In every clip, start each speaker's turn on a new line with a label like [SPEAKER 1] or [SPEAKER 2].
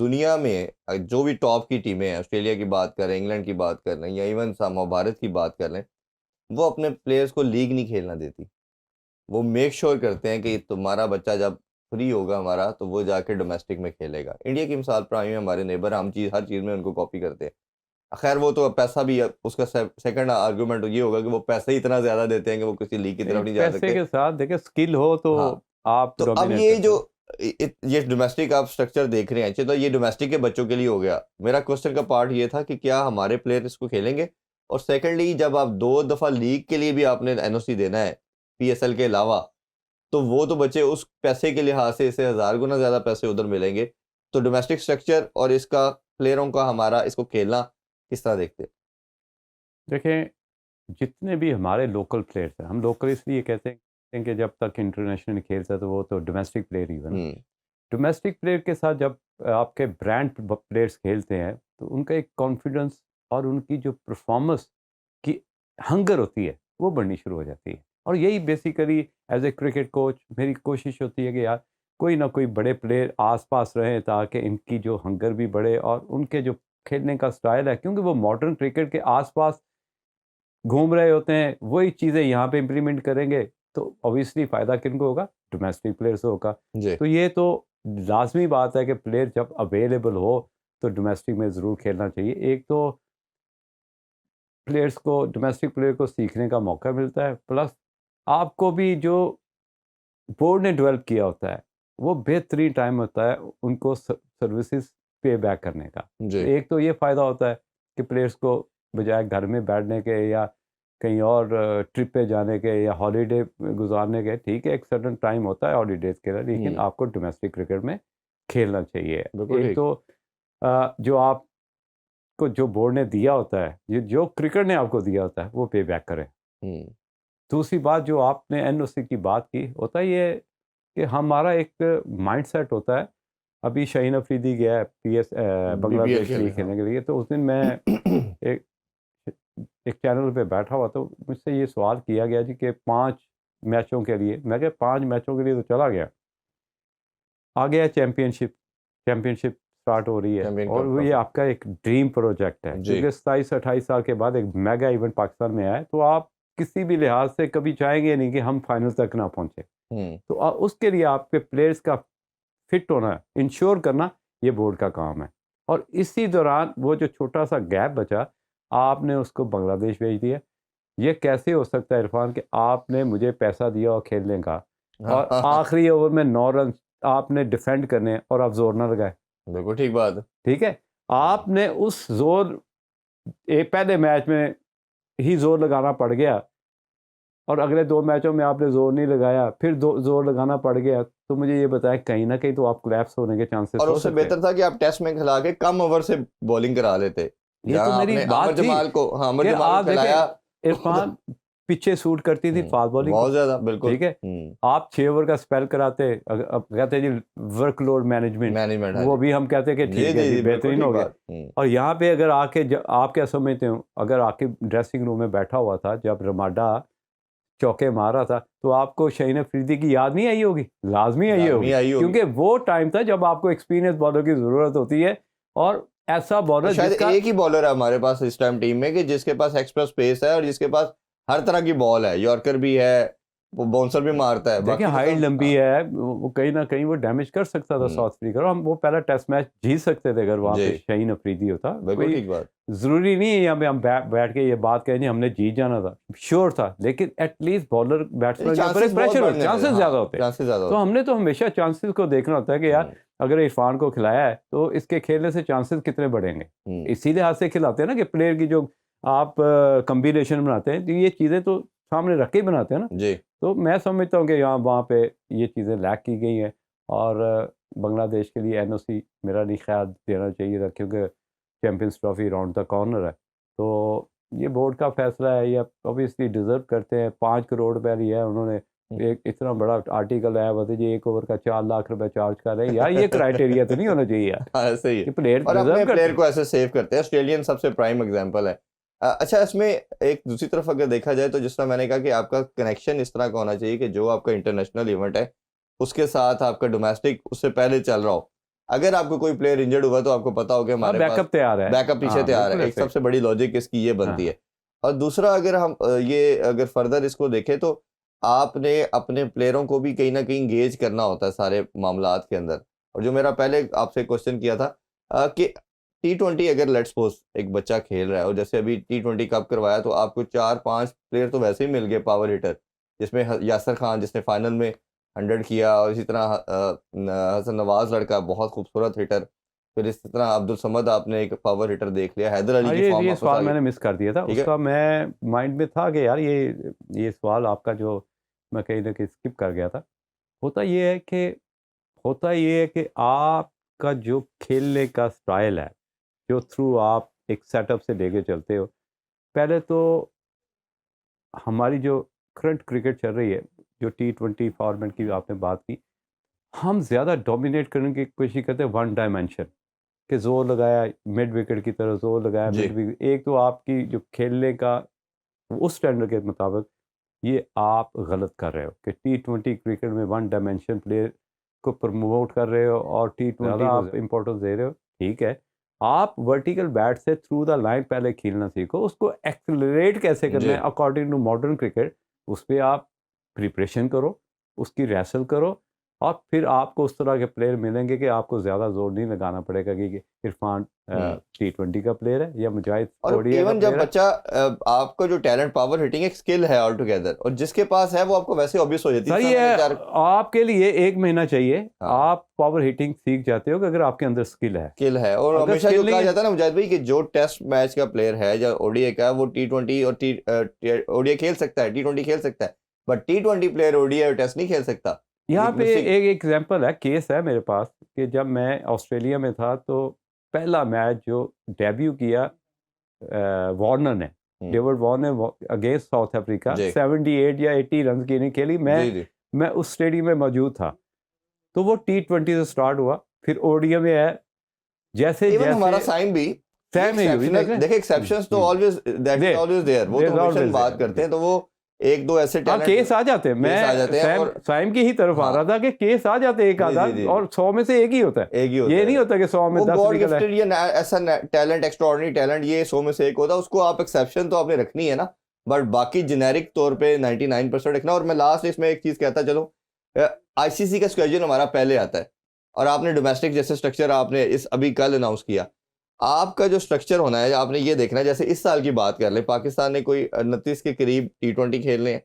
[SPEAKER 1] दुनिया में जो भी टॉप की टीमें हैं, ऑस्ट्रेलिया की बात करें, इंग्लैंड की बात कर लें या इवन सम भारत की बात कर लें, वो अपने प्लेयर्स को लीग नहीं खेलना देती। वो मेक श्योर करते हैं कि तुम्हारा बच्चा जब फ्री होगा हमारा तो वो जाके डोमेस्टिक में खेलेगा। इंडिया की मिसाल प्राइम है, हमारे नेबर, हम चीज़ हर चीज़ में उनको कॉपी करते हैं। खैर वो तो पैसा भी उसका सेकंड आर्गुमेंट ये होगा कि वो पैसा ही इतना ज़्यादा देते हैं कि वो किसी लीग की तरफ नहीं जा
[SPEAKER 2] पैसे
[SPEAKER 1] सकते।
[SPEAKER 2] के साथ देखिए स्किल हो तो
[SPEAKER 1] हाँ,
[SPEAKER 2] आप
[SPEAKER 1] तो अब
[SPEAKER 2] डोमिनेट
[SPEAKER 1] ये
[SPEAKER 2] करते
[SPEAKER 1] जो
[SPEAKER 2] हो।
[SPEAKER 1] ये डोमेस्टिक आप स्ट्रक्चर देख रहे हैं, चलो ये डोमेस्टिक के बच्चों के लिए हो गया। मेरा क्वेश्चन का पार्ट ये था कि क्या हमारे प्लेयर इसको खेलेंगे? और सेकंडली जब आप 2 दफ़ा लीग के लिए भी आपने एनओसी देना है, पीएसएल के अलावा, तो वो तो बच्चे उस पैसे के लिहाज से इससे 1000 गुना ज़्यादा पैसे उधर मिलेंगे। तो डोमेस्टिक स्ट्रक्चर और इसका प्लेयरों का हमारा इसको खेलना किस तरह देखते हैं?
[SPEAKER 2] देखें, जितने भी हमारे लोकल प्लेयर्स हैं, हम लोकल इसलिए कहते हैं कि जब तक इंटरनेशनल नहीं खेलता तो वो तो डोमेस्टिक प्लेयर ही बना।
[SPEAKER 1] हुँ,
[SPEAKER 2] डोमेस्टिक प्लेयर के साथ जब आपके ब्रांड प्लेयर्स खेलते हैं तो उनका एक कॉन्फिडेंस और उनकी जो परफॉर्मेंस की हंगर होती है वो बढ़नी शुरू हो जाती है। और यही basically as a cricket coach मेरी कोशिश होती है कि यार कोई ना कोई बड़े प्लेयर आसपास रहें ताकि इनकी जो हंगर भी बढ़े और उनके जो खेलने का स्टाइल है, क्योंकि वो मॉडर्न क्रिकेट के आसपास घूम रहे होते हैं, वही चीज़ें यहाँ पे इम्प्लीमेंट करेंगे तो ऑब्वियसली फ़ायदा किनको होगा? डोमेस्टिक प्लेयर से होगा।
[SPEAKER 1] जी।
[SPEAKER 2] तो ये तो लाज़मी बात है कि प्लेयर जब अवेलेबल हो तो डोमेस्टिक में ज़रूर खेलना चाहिए। एक तो प्लेयर्स को, डोमेस्टिक प्लेयर को सीखने का मौका मिलता है, प्लस आपको भी जो बोर्ड ने डेवलप किया होता है वो बेहतरीन टाइम होता है उनको सर्विसेज पे बैक करने का। तो
[SPEAKER 1] जी।
[SPEAKER 2] एक तो ये फ़ायदा होता है कि प्लेयर्स को बजाय घर में बैठने के या कहीं और ट्रिप पे जाने के या हॉलीडे गुजारने के, ठीक है एक सर्टन टाइम होता है हॉलीडेज़ के लिए, लेकिन
[SPEAKER 1] हुँ,
[SPEAKER 2] आपको डोमेस्टिक क्रिकेट में खेलना चाहिए।
[SPEAKER 1] बिल्कुल
[SPEAKER 2] एक
[SPEAKER 1] ठीक।
[SPEAKER 2] तो जो आपको जो बोर्ड ने दिया होता है, ये जो क्रिकेट ने आपको दिया होता है वो पे बैक करें।
[SPEAKER 1] हुँ,
[SPEAKER 2] दूसरी बात जो आपने एनओसी की बात की, होता ये कि हमारा एक माइंडसेट होता है। अभी शाहीन अफरीदी गया है
[SPEAKER 1] बीपीएल
[SPEAKER 2] बांग्लादेश के
[SPEAKER 1] खेले,
[SPEAKER 2] लिए
[SPEAKER 1] हाँ।
[SPEAKER 2] खेलने के लिए, तो उस दिन मैं एक एक चैनल पे बैठा हुआ तो मुझसे ये सवाल किया गया जी कि 5 मैचों के लिए, मैं कहा 5 मैचों के लिए तो चला गया, आ गया चैंपियनशिप, चैंपियनशिप स्टार्ट हो रही है
[SPEAKER 1] चैंपियन
[SPEAKER 2] और
[SPEAKER 1] कप
[SPEAKER 2] वो ये
[SPEAKER 1] ट्रॉफी।
[SPEAKER 2] आपका एक ड्रीम प्रोजेक्ट है,
[SPEAKER 1] जी।
[SPEAKER 2] क्योंकि 27-28 साल के बाद एक मेगा इवेंट पाकिस्तान में आया है, तो आप किसी भी लिहाज से कभी चाहेंगे नहीं कि हम फाइनल तक ना पहुंचे।
[SPEAKER 1] हुँ,
[SPEAKER 2] तो उसके लिए आपके प्लेयर्स का फिट होना, इंश्योर करना, ये बोर्ड का काम है। और इसी दौरान वो जो छोटा सा गैप बचा, आपने उसको बांग्लादेश भेज दिया। ये कैसे हो सकता है इरफान कि आपने मुझे पैसा दिया और खेलने का,
[SPEAKER 1] हाँ,
[SPEAKER 2] और
[SPEAKER 1] हाँ, हाँ,
[SPEAKER 2] आखिरी ओवर में 9 रन आपने डिफेंड करने और आप जोर ना लगाए।
[SPEAKER 1] बिल्कुल ठीक बात है।
[SPEAKER 2] ठीक है, आपने उस जोर पहले मैच में ही जोर लगाना पड़ गया और अगले 2 मैचों में आपने जोर नहीं लगाया, फिर जोर लगाना पड़ गया, तो मुझे ये बताएं कहीं ना कहीं तो आप कोलैप्स होने के चांसेस
[SPEAKER 1] और
[SPEAKER 2] हो
[SPEAKER 1] उससे
[SPEAKER 2] सकते हैं।
[SPEAKER 1] बेहतर था कि आप टेस्ट में खिला के कम ओवर से बॉलिंग करा लेते।
[SPEAKER 2] ये तो
[SPEAKER 1] जहाँ
[SPEAKER 2] मेरी
[SPEAKER 1] आपने
[SPEAKER 2] बात थी
[SPEAKER 1] अमर
[SPEAKER 2] कि
[SPEAKER 1] जमाल को
[SPEAKER 2] आप
[SPEAKER 1] खिलाया
[SPEAKER 2] देखें
[SPEAKER 1] उधर।
[SPEAKER 2] इरफान पीछे सूट करती थी फास्ट बॉलिंग को।
[SPEAKER 1] बहुत ज़्यादा बिल्कुल।
[SPEAKER 2] ठीक है, आप 6 ओवर का स्पेल कराते, अब कहते हैं जी वर्कलोड मैनेजमेंट,
[SPEAKER 1] मैनेजमेंट, हाँ
[SPEAKER 2] वो
[SPEAKER 1] जी।
[SPEAKER 2] भी हम कहते हैं कि
[SPEAKER 1] जी,
[SPEAKER 2] ठीक है
[SPEAKER 1] जी,
[SPEAKER 2] जी
[SPEAKER 1] जी, बिल्कुल
[SPEAKER 2] बेहतरीन
[SPEAKER 1] ठीक
[SPEAKER 2] हो गया।
[SPEAKER 1] बात।
[SPEAKER 2] और यहाँ पे अगर आके आप क्या समझते हो, अगर आके ड्रेसिंग रूम में बैठा हुआ था जब रमाडा चौके मारा था तो आपको शाहीन अफरीदी की याद नहीं आई होगी? लाजमी आई
[SPEAKER 1] लाज़मी
[SPEAKER 2] होगी,
[SPEAKER 1] आई होगी।
[SPEAKER 2] क्योंकि वो टाइम था जब आपको एक्सपीरियंस बॉलर की ज़रूरत होती है और ऐसा
[SPEAKER 1] और
[SPEAKER 2] बॉलर
[SPEAKER 1] शायद
[SPEAKER 2] जिसका
[SPEAKER 1] एक ही बॉलर है हमारे पास इस टाइम टीम में कि जिसके पास एक्स्ट्रा स्पेस है और जिसके पास हर तरह की बॉल है। यॉर्कर भी है, वो बाउंसर भी मारता है।
[SPEAKER 2] देखिए
[SPEAKER 1] बाकी तो
[SPEAKER 2] हाइट
[SPEAKER 1] सब
[SPEAKER 2] लंबी
[SPEAKER 1] हाँ।
[SPEAKER 2] है, वो कहीं ना कहीं वो डैमेज कर सकता था
[SPEAKER 1] हुँ,
[SPEAKER 2] साउथ अफ्रीका, और हम वो पहला टेस्ट मैच जीत सकते थे अगर वहाँ
[SPEAKER 1] जी,
[SPEAKER 2] पे शाहीन अफरीदी होता।
[SPEAKER 1] बिल्कुल
[SPEAKER 2] कोई
[SPEAKER 1] ठीक बात।
[SPEAKER 2] ज़रूरी नहीं है यहाँ पे हम बैठ के ये बात कहें जी हमने जीत जाना था, श्योर था, लेकिन एटलीस्ट बॉलर
[SPEAKER 1] यानी
[SPEAKER 2] बैट्समैन के ऊपर
[SPEAKER 1] चांसेस
[SPEAKER 2] एक
[SPEAKER 1] बहुत
[SPEAKER 2] प्रेशर हो,
[SPEAKER 1] बढ़ने थे।
[SPEAKER 2] चांसेस ज़्यादा
[SPEAKER 1] हाँ,
[SPEAKER 2] होते।
[SPEAKER 1] चांसेस ज़्यादा
[SPEAKER 2] तो
[SPEAKER 1] होते।
[SPEAKER 2] हमने तो हमेशा चांसेस को देखना होता है कि यार
[SPEAKER 1] हुँ,
[SPEAKER 2] अगर इरफान को खिलाया है तो इसके खेलने से चांसेस कितने बढ़ेंगे।
[SPEAKER 1] हुँ,
[SPEAKER 2] इसी लिहाज से खिलाते हैं ना कि प्लेयर की जो आप कम्बिनेशन बनाते हैं, तो ये चीज़ें तो सामने रख के ही बनाते हैं ना।
[SPEAKER 1] जी,
[SPEAKER 2] तो मैं समझता हूँ कि यहाँ वहाँ पे ये चीज़ें लैक की गई हैं और बांग्लादेश के लिए एनओसी मेरा नहीं ख्याल देना चाहिए था, क्योंकि champions trophy round the corner है। तो ये बोर्ड का फैसला है, ये ऑब्वियसली डिज़र्व करते हैं। 5 करोड़ रुपया लिया है उन्होंने,
[SPEAKER 1] हुँ।
[SPEAKER 2] एक इतना बड़ा आर्टिकल आया हुआ था जी 1 ओवर का 4 लाख रुपए चार्ज कर रहे हैं यार, ये क्राइटेरिया तो नहीं होना चाहिए यार,
[SPEAKER 1] हाँ, सही है।
[SPEAKER 2] ये प्लेयर
[SPEAKER 1] और
[SPEAKER 2] डिज़र्व
[SPEAKER 1] अपने
[SPEAKER 2] करते
[SPEAKER 1] प्लेयर
[SPEAKER 2] हैं।
[SPEAKER 1] को ऐसे सेव करते हैं। ऑस्ट्रेलियन सबसे प्राइम एग्जांपल है। अच्छा इसमें एक दूसरी तरफ अगर देखा जाए तो जिस तरह मैंने कहा कि आपका कनेक्शन इस तरह का होना चाहिए कि जो आपका इंटरनेशनल इवेंट है, उसके साथ आपका डोमेस्टिक उससे पहले चल रहा हो। अगर आपको कोई प्लेयर इंजर्ड हुआ तो आपको पता हो कि हमारे पास
[SPEAKER 2] बैकअप तैयार है,
[SPEAKER 1] बैकअप पीछे तैयार है।
[SPEAKER 2] बिल्कुल
[SPEAKER 1] एक
[SPEAKER 2] ऐसे।
[SPEAKER 1] सबसे बड़ी लॉजिक इसकी ये बनती है। और दूसरा, अगर हम ये अगर फर्दर इसको देखें तो आपने अपने प्लेयरों को भी कहीं ना कहीं इंगेज करना होता है सारे मामलात के अंदर। और जो मेरा पहले आपसे क्वेश्चन किया था कि T20 अगर लेट्स सपोज एक बच्चा खेल रहा है, और जैसे अभी T20 कप करवाया तो आपको 4-5 प्लेयर तो वैसे ही मिल गए पावर हिटर, जिसमें यासर खान जिसने फाइनल में 100 किया, और इसी तरह हसन नवाज लड़का बहुत खूबसूरत हिटर, फिर इस तरह अब्दुल समद आपने एक पावर हिटर देख लिया, हैदर अली की फॉर्म
[SPEAKER 2] ये
[SPEAKER 1] वापस आ
[SPEAKER 2] सवाल
[SPEAKER 1] गई।
[SPEAKER 2] मैंने मिस कर दिया था,
[SPEAKER 1] ठीक है।
[SPEAKER 2] उसका मैं माइंड में था कि यार ये सवाल आपका जो मैं कहीं ना कहीं स्किप कर गया था। होता ये है कि आपका जो खेलने का स्टाइल है, जो थ्रू आप एक सेटअप से लेके चलते हो। पहले तो हमारी जो करंट क्रिकेट चल रही है, जो T20 फॉर्मेट की आपने बात की, हम ज़्यादा डोमिनेट करने की कोशिश करते हैं वन डायमेंशन, कि जोर लगाया मिड विकेट की तरफ, जोर लगाया
[SPEAKER 1] जी।
[SPEAKER 2] Mid wicket. एक तो आपकी जो खेलने का उस स्टैंडर्ड के मुताबिक ये आप गलत कर रहे हो कि T20 क्रिकेट में वन डायमेंशन प्लेयर को प्रमोट कर रहे हो और T20 आप इम्पोर्टेंस दे रहे हो। ठीक है, आप वर्टिकल बैट से थ्रू द लाइन पहले खेलना सीखो, उसको एक्सेलरेट कैसे करना
[SPEAKER 1] जी।
[SPEAKER 2] है अकॉर्डिंग टू मॉडर्न क्रिकेट, उस पर आप प्रिपरेशन करो, उसकी रेसल करो, और फिर आपको उस तरह के प्लेयर मिलेंगे कि आपको ज़्यादा जोर नहीं लगाना पड़ेगा कि इरफान T20 का प्लेयर है या मुजाहिद
[SPEAKER 1] और
[SPEAKER 2] ओडीआई का
[SPEAKER 1] इवन जब
[SPEAKER 2] प्लेयर है।
[SPEAKER 1] बच्चा आपका जो टैलेंट पावर हिटिंग एक स्किल है ऑल टुगेदर, और जिसके पास है वो आपको वैसे ऑब्वियस हो जाती है।
[SPEAKER 2] सही
[SPEAKER 1] जैसा मैंने
[SPEAKER 2] है, आपके लिए 1 महीना चाहिए,
[SPEAKER 1] हाँ।
[SPEAKER 2] आप पावर हिटिंग सीख जाते हो कि अगर आपके अंदर स्किल है।
[SPEAKER 1] स्किल है। और
[SPEAKER 2] अगर
[SPEAKER 1] हमेशा
[SPEAKER 2] skill
[SPEAKER 1] जो
[SPEAKER 2] नहीं
[SPEAKER 1] कहा
[SPEAKER 2] है-
[SPEAKER 1] जाता है ना मुजाहिद भाई, कि जो टेस्ट मैच का प्लेयर है या ओडीआई का है, वो T20 और ओडीआई खेल सकता है, T20 खेल सकता है, बट T20 प्लेयर ओडीआई और टेस्ट नहीं खेल सकता।
[SPEAKER 2] यहाँ
[SPEAKER 1] एक
[SPEAKER 2] पे
[SPEAKER 1] मिसिंग।
[SPEAKER 2] एक एग्जांपल है, केस है मेरे पास, कि जब मैं ऑस्ट्रेलिया में था तो पहला मैच जो डेब्यू किया वार्नर ने, David Warner against South Africa,
[SPEAKER 1] जी।
[SPEAKER 2] 78 या 80 रन की नहीं खेली।
[SPEAKER 1] जी जी।
[SPEAKER 2] मैं उस स्टेडियम में मौजूद था। तो वो T20 से स्टार्ट हुआ, फिर ओडीआई में है, जैसे
[SPEAKER 1] इवन हमारा
[SPEAKER 2] जैसे
[SPEAKER 1] साइम भी
[SPEAKER 2] सैम ही हुई,
[SPEAKER 1] एक्सेप्शनल, देखिए एक्सेप्शंस तो always that is always there, वो तो
[SPEAKER 2] There's
[SPEAKER 1] हमेशा हम
[SPEAKER 2] always
[SPEAKER 1] बात
[SPEAKER 2] there,
[SPEAKER 1] करते हैं, तो वो एक दो ऐसे
[SPEAKER 2] हाँ,
[SPEAKER 1] टैलेंट
[SPEAKER 2] केस आ जाते हैं।
[SPEAKER 1] केस आ जाते हैं।
[SPEAKER 2] मैं
[SPEAKER 1] और
[SPEAKER 2] साइम की ही तरफ आ
[SPEAKER 1] हाँ।
[SPEAKER 2] रहा था कि केस आ जाते हैं एक
[SPEAKER 1] जी,
[SPEAKER 2] आधा,
[SPEAKER 1] जी, जी।
[SPEAKER 2] और 100 में से एक ही होता है।
[SPEAKER 1] एक ही होता
[SPEAKER 2] ये
[SPEAKER 1] है।
[SPEAKER 2] नहीं होता कि 100 में
[SPEAKER 1] वो
[SPEAKER 2] 10
[SPEAKER 1] गॉड
[SPEAKER 2] निकल है।
[SPEAKER 1] गिफ्टेड ये ऐसा टैलेंट, एक्स्ट्राऑर्डिनरी टैलेंट, ये 100 में से एक होता है, उसको आप एक्सेप्शन तो आपने रखनी है ना, बट बाकी जेनेरिक तौर पे 99% रखना। और मैं लास्ट इसमें एक चीज कहता चलो, आईसीसी का स्केड्यूल हमारा पहले आता है, और आपने डोमेस्टिक जैसे स्ट्रक्चर आपने इस अभी कल अनाउंस किया, आपका जो स्ट्रक्चर होना है आपने ये देखना है। जैसे इस साल की बात कर ले, पाकिस्तान ने कोई 29 के करीब T20 खेलने हैं,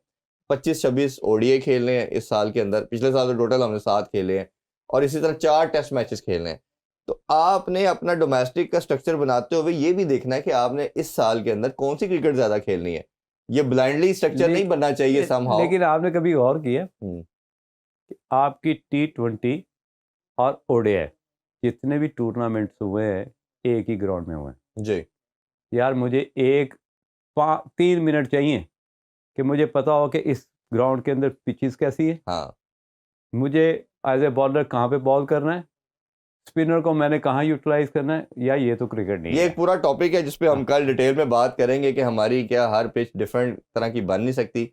[SPEAKER 1] 25-26 ओडीआई खेलने हैं इस साल के अंदर। पिछले साल तो टोटल हमने 7 खेले हैं, और इसी तरह 4 टेस्ट मैचेस खेलने हैं। तो आपने अपना डोमेस्टिक का स्ट्रक्चर बनाते हुए ये भी देखना है कि आपने इस साल के अंदर कौन सी क्रिकेट ज्यादा खेलनी है। ये ब्लाइंडली स्ट्रक्चर नहीं बनना चाहिए समहाउ।
[SPEAKER 2] लेकिन आपने कभी गौर किया आपकी T20 और ओडीआई जितने भी टूर्नामेंट्स हुए हैं एक ही ग्राउंड में हुए हैं।
[SPEAKER 1] जी।
[SPEAKER 2] यार मुझे 3 मिनट चाहिए कि मुझे पता हो कि इस ग्राउंड के अंदर पिचेस कैसी है,
[SPEAKER 1] हाँ।
[SPEAKER 2] मुझे एज ए बॉलर कहाँ पे बॉल करना है, स्पिनर को मैंने कहाँ यूटिलाइज करना है। या ये तो क्रिकेट नहीं
[SPEAKER 1] ये
[SPEAKER 2] है।
[SPEAKER 1] एक पूरा टॉपिक है जिसपे हम कल डिटेल में बात करेंगे कि हमारी क्या हर पिच डिफरेंट तरह की बन नहीं सकती।